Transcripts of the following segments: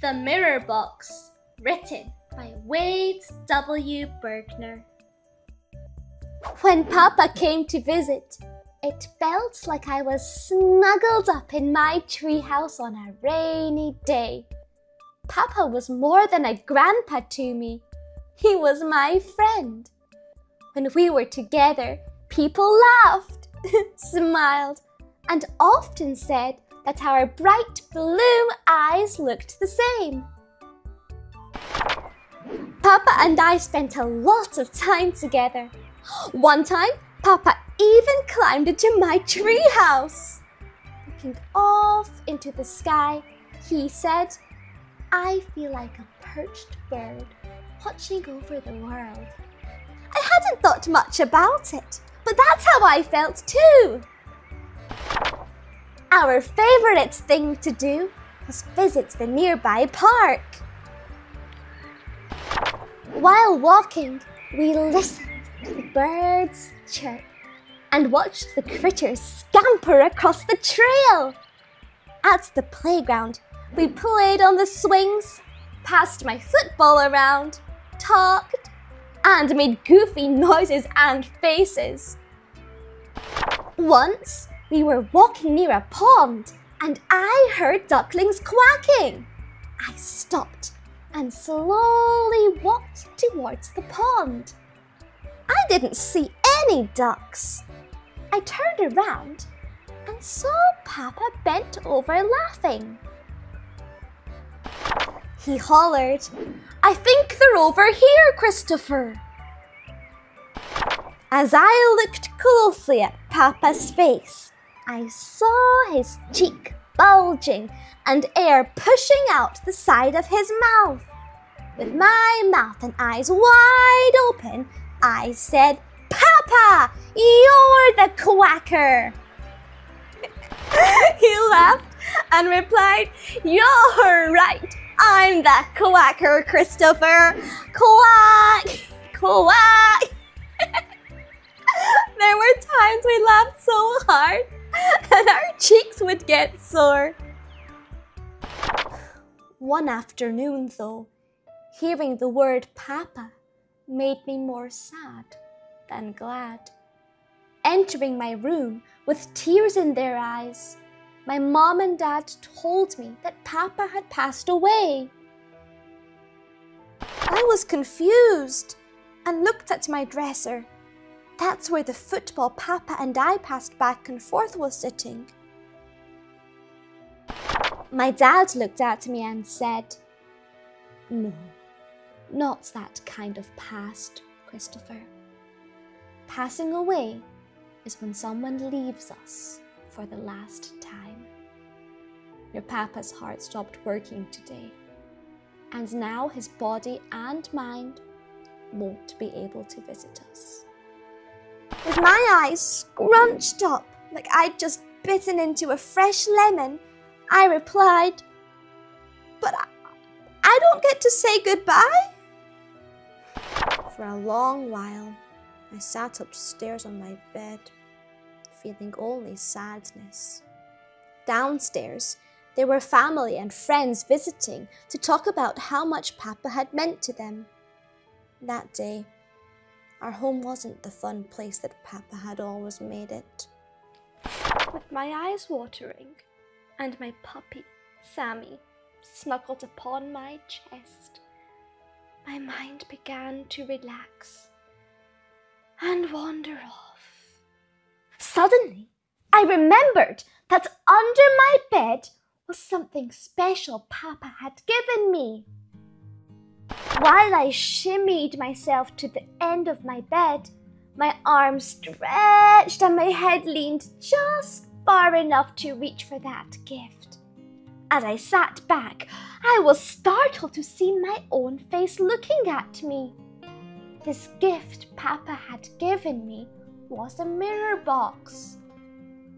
The Mirror Box, written by Wade W. Bergner. When Papa came to visit, it felt like I was snuggled up in my treehouse on a rainy day. Papa was more than a grandpa to me. He was my friend. When we were together, people laughed, smiled, and often said that our bright blue eyes looked the same. Papa and I spent a lot of time together. One time, Papa even climbed into my treehouse. Looking off into the sky, he said, "I feel like a perched bird watching over the world." I hadn't thought much about it, but that's how I felt too. Our favorite thing to do was visit the nearby park. While walking, we listened to the birds chirp and watched the critters scamper across the trail. At the playground, we played on the swings, passed my football around, talked, and made goofy noises and faces. Once, we were walking near a pond and I heard ducklings quacking. I stopped and slowly walked towards the pond. I didn't see any ducks. I turned around and saw Papa bent over laughing. He hollered, "I think they're over here, Christopher." As I looked closely at Papa's face, I saw his cheek bulging and air pushing out the side of his mouth. With my mouth and eyes wide open, I said, "Papa, you're the quacker." He laughed and replied, "You're right, I'm the quacker, Christopher. Quack, quack." There were times we laughed so hard and our cheeks would get sore. One afternoon, though, hearing the word Papa made me more sad than glad. Entering my room with tears in their eyes, my mom and dad told me that Papa had passed away. I was confused and looked at my dresser. That's where the football Papa and I passed back and forth was sitting. My dad looked at me and said, "No, not that kind of past, Christopher. Passing away is when someone leaves us for the last time. Your Papa's heart stopped working today, and now his body and mind won't be able to visit us." With my eyes scrunched up like I'd just bitten into a fresh lemon, I replied, "But I don't get to say goodbye?" For a long while, I sat upstairs on my bed, feeling only sadness. Downstairs, there were family and friends visiting to talk about how much Papa had meant to them. That day, our home wasn't the fun place that Papa had always made it. With my eyes watering and my puppy, Sammie, snuggled upon my chest, my mind began to relax and wander off. Suddenly, I remembered that under my bed was something special Papa had given me. While I shimmied myself to the end of my bed, my arms stretched and my head leaned just far enough to reach for that gift. As I sat back, I was startled to see my own face looking at me. This gift Papa had given me was a mirror box,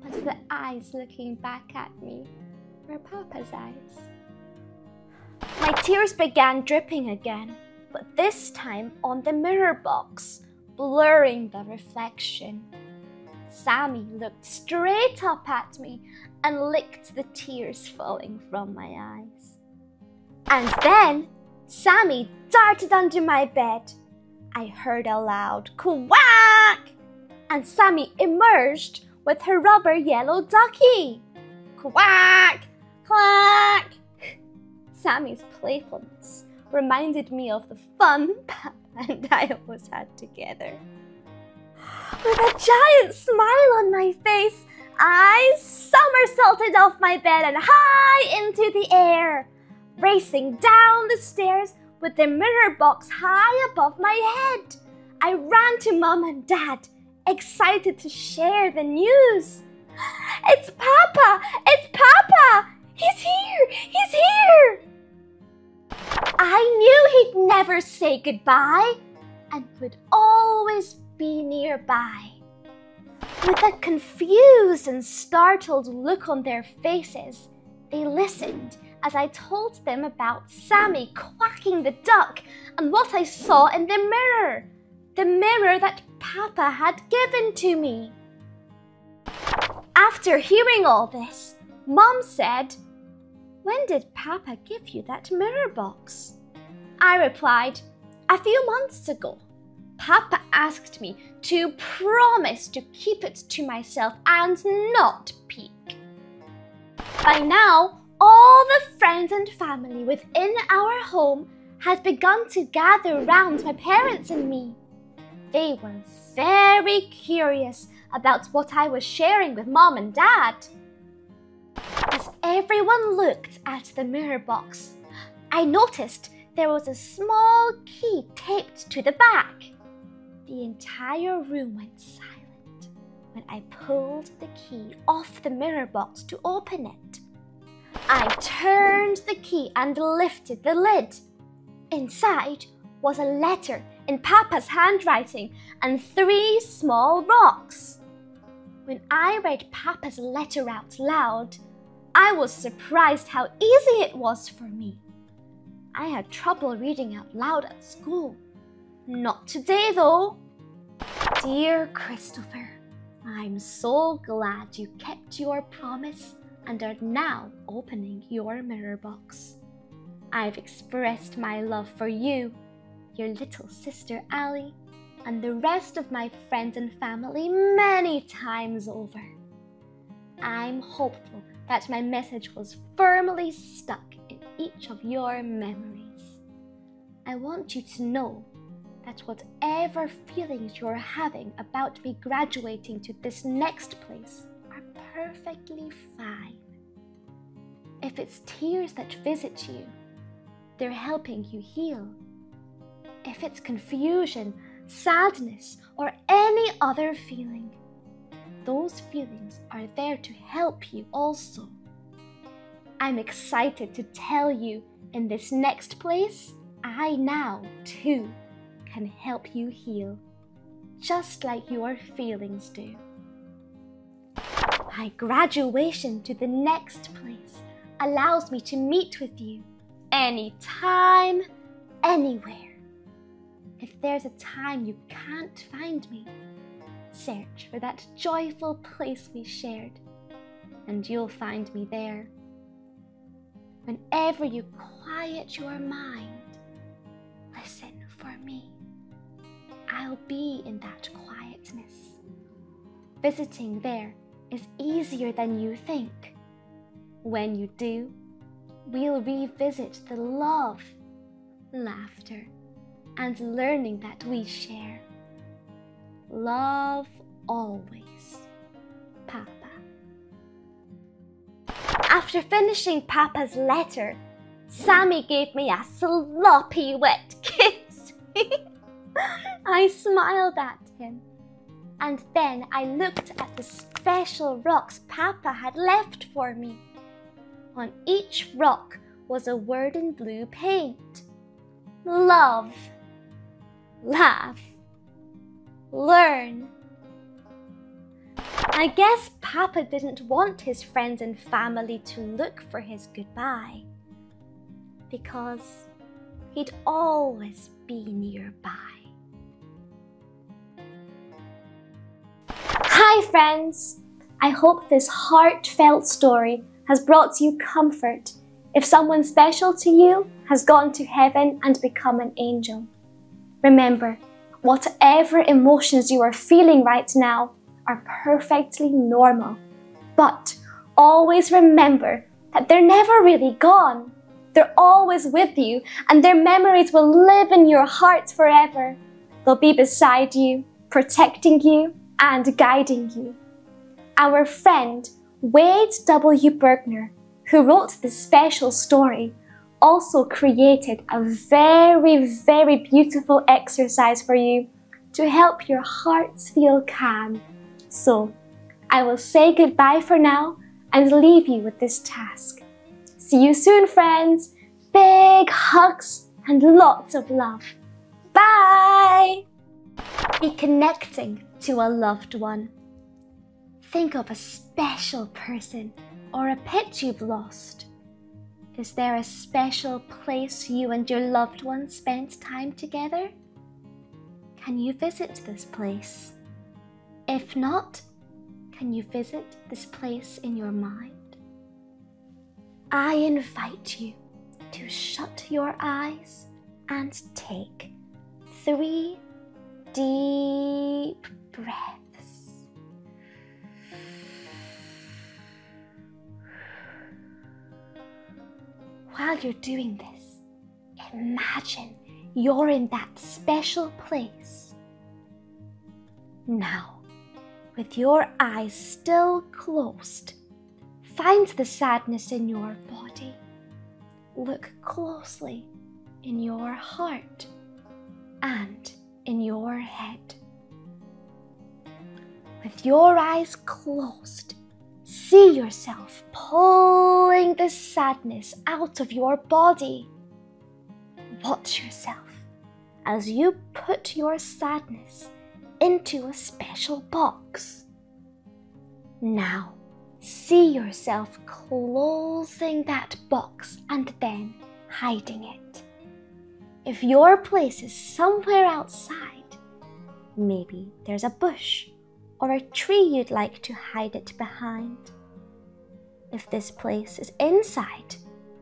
but the eyes looking back at me were Papa's eyes. My tears began dripping again, but this time on the mirror box, blurring the reflection. Sammie looked straight up at me and licked the tears falling from my eyes. And then Sammie darted under my bed. I heard a loud quack, and Sammie emerged with her rubber yellow ducky. Quack, quack. Sammie's playfulness reminded me of the fun Papa and I always had together. With a giant smile on my face, I somersaulted off my bed and high into the air, racing down the stairs with the mirror box high above my head. I ran to Mum and Dad, excited to share the news. It's Papa! It's Papa! He's here! He's here! I knew he'd never say goodbye and would always be nearby. With a confused and startled look on their faces, they listened as I told them about Sammie quacking the duck and what I saw in the mirror that Papa had given to me. After hearing all this, Mum said, "When did Papa give you that mirror box?" I replied, "A few months ago. Papa asked me to promise to keep it to myself and not peek." By now, all the friends and family within our home had begun to gather round my parents and me. They were very curious about what I was sharing with Mom and Dad. As everyone looked at the mirror box, I noticed there was a small key taped to the back. The entire room went silent when I pulled the key off the mirror box to open it. I turned the key and lifted the lid. Inside was a letter in Papa's handwriting and 3 small rocks. When I read Papa's letter out loud, I was surprised how easy it was for me. I had trouble reading out loud at school. Not today, though. Dear Christopher, I'm so glad you kept your promise and are now opening your mirror box. I've expressed my love for you, your little sister Allie, and the rest of my friends and family many times over. I'm hopeful that my message was firmly stuck in each of your memories. I want you to know that whatever feelings you're having about me graduating to this next place are perfectly fine. If it's tears that visit you, they're helping you heal. If it's confusion, sadness, or any other feeling, those feelings are there to help you also. I'm excited to tell you in this next place, I now too can help you heal, just like your feelings do. My graduation to the next place allows me to meet with you anytime, anywhere. If there's a time you can't find me, search for that joyful place we shared, and you'll find me there. Whenever you quiet your mind, listen for me. I'll be in that quietness. Visiting there is easier than you think. When you do, we'll revisit the love, laughter, and learning that we share. Love always, Papa. After finishing Papa's letter, Sammie gave me a sloppy wet kiss. I smiled at him, and then I looked at the special rocks Papa had left for me. On each rock was a word in blue paint. Love, laugh, learn. I guess Papa didn't want his friends and family to look for his goodbye, because he'd always be nearby. Hi friends! I hope this heartfelt story has brought you comfort. If someone special to you has gone to heaven and become an angel. Remember, whatever emotions you are feeling right now are perfectly normal. But always remember that they're never really gone. They're always with you, and their memories will live in your heart forever. They'll be beside you, protecting you and guiding you. Our friend Wade W. Bergner, who wrote this special story, also created a very beautiful exercise for you to help your hearts feel calm. So, I will say goodbye for now and leave you with this task. See you soon, friends. Big hugs and lots of love. Bye! Be connecting to a loved one. Think of a special person or a pet you've lost. Is there a special place you and your loved one spent time together? Can you visit this place? If not, can you visit this place in your mind? I invite you to shut your eyes and take 3 deep breaths. While you're doing this, imagine you're in that special place. Now, with your eyes still closed, find the sadness in your body. Look closely in your heart and in your head. With your eyes closed, see yourself pulling the sadness out of your body. Watch yourself as you put your sadness into a special box. Now, see yourself closing that box and then hiding it. If your place is somewhere outside, maybe there's a bush or a tree you'd like to hide it behind. If this place is inside,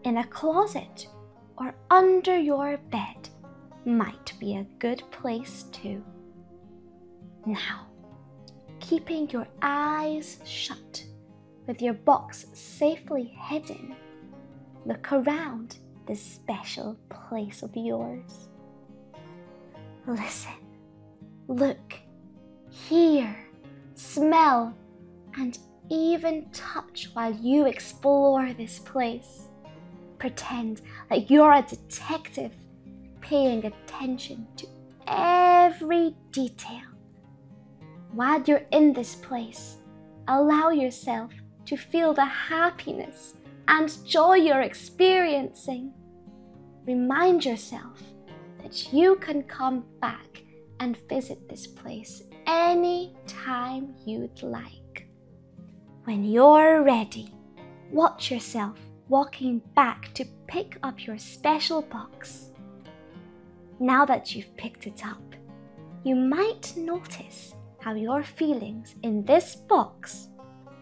in a closet, or under your bed, might be a good place too. Now, keeping your eyes shut, with your box safely hidden, look around this special place of yours. Listen, look, hear, smell, and even touch while you explore this place. Pretend like you're a detective, paying attention to every detail. While you're in this place, allow yourself to feel the happiness and joy you're experiencing. Remind yourself that you can come back and visit this place any time you'd like. When you're ready, watch yourself walking back to pick up your special box. Now that you've picked it up, you might notice how your feelings in this box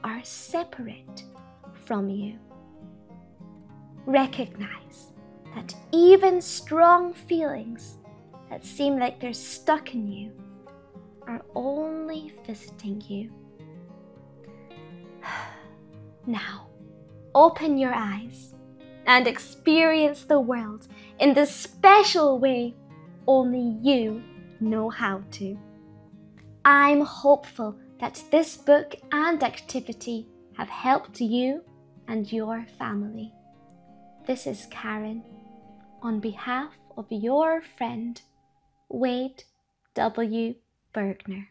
are separate from you. Recognize that even strong feelings that seem like they're stuck in you are only visiting you. Now, open your eyes and experience the world in the special way only you know how to. I'm hopeful that this book and activity have helped you and your family. This is Karen, on behalf of your friend, Wade W. Bergner.